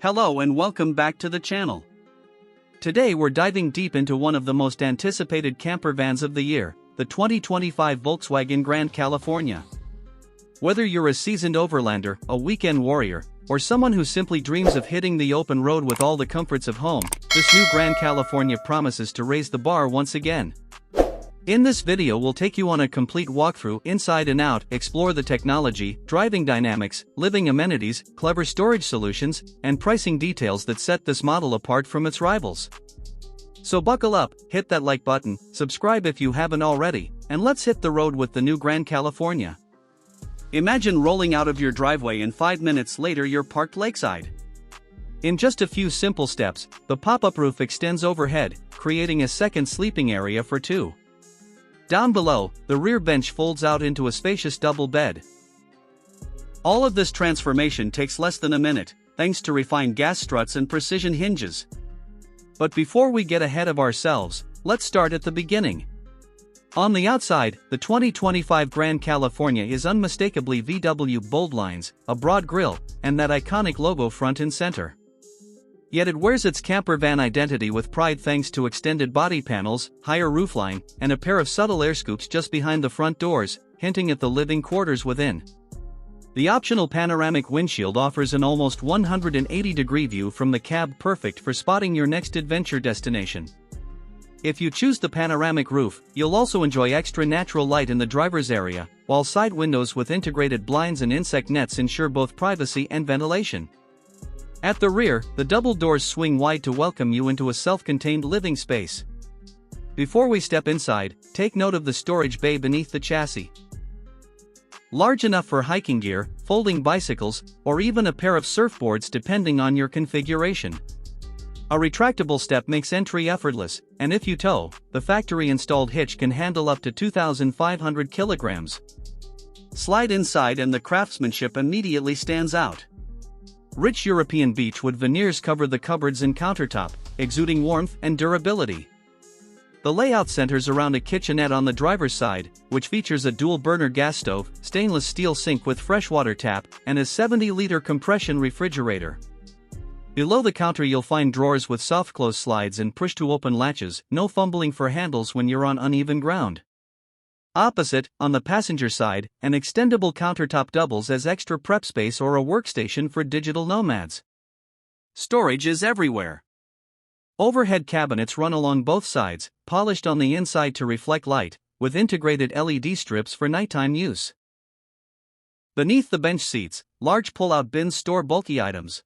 Hello and welcome back to the channel. Today we're diving deep into one of the most anticipated camper vans of the year, the 2025 Volkswagen Grand California. Whether you're a seasoned overlander, a weekend warrior, or someone who simply dreams of hitting the open road with all the comforts of home, this new Grand California promises to raise the bar once again. In this video we'll take you on a complete walkthrough inside and out, explore the technology, driving dynamics, living amenities, clever storage solutions, and pricing details that set this model apart from its rivals. So buckle up, hit that like button, subscribe if you haven't already, and let's hit the road with the new Grand California. Imagine rolling out of your driveway and 5 minutes later you're parked lakeside. In just a few simple steps, the pop-up roof extends overhead, creating a second sleeping area for two. Down below, the rear bench folds out into a spacious double bed. All of this transformation takes less than a minute, thanks to refined gas struts and precision hinges. But before we get ahead of ourselves, let's start at the beginning. On the outside, the 2025 Grand California is unmistakably VW bold lines, a broad grille, and that iconic logo front and center. Yet it wears its camper van identity with pride thanks to extended body panels, higher roofline, and a pair of subtle air scoops just behind the front doors, hinting at the living quarters within. The optional panoramic windshield offers an almost 180-degree view from the cab, perfect for spotting your next adventure destination. If you choose the panoramic roof, you'll also enjoy extra natural light in the driver's area, while side windows with integrated blinds and insect nets ensure both privacy and ventilation. At the rear, the double doors swing wide to welcome you into a self-contained living space. Before we step inside, take note of the storage bay beneath the chassis. Large enough for hiking gear, folding bicycles, or even a pair of surfboards depending on your configuration. A retractable step makes entry effortless, and if you tow, the factory-installed hitch can handle up to 2,500 kilograms. Slide inside and the craftsmanship immediately stands out. Rich European beechwood veneers cover the cupboards and countertop, exuding warmth and durability. The layout centers around a kitchenette on the driver's side, which features a dual-burner gas stove, stainless steel sink with freshwater tap, and a 70-liter compression refrigerator. Below the counter you'll find drawers with soft-close slides and push-to-open latches, no fumbling for handles when you're on uneven ground. Opposite, on the passenger side, an extendable countertop doubles as extra prep space or a workstation for digital nomads. Storage is everywhere. Overhead cabinets run along both sides, polished on the inside to reflect light, with integrated LED strips for nighttime use. Beneath the bench seats, large pull-out bins store bulky items.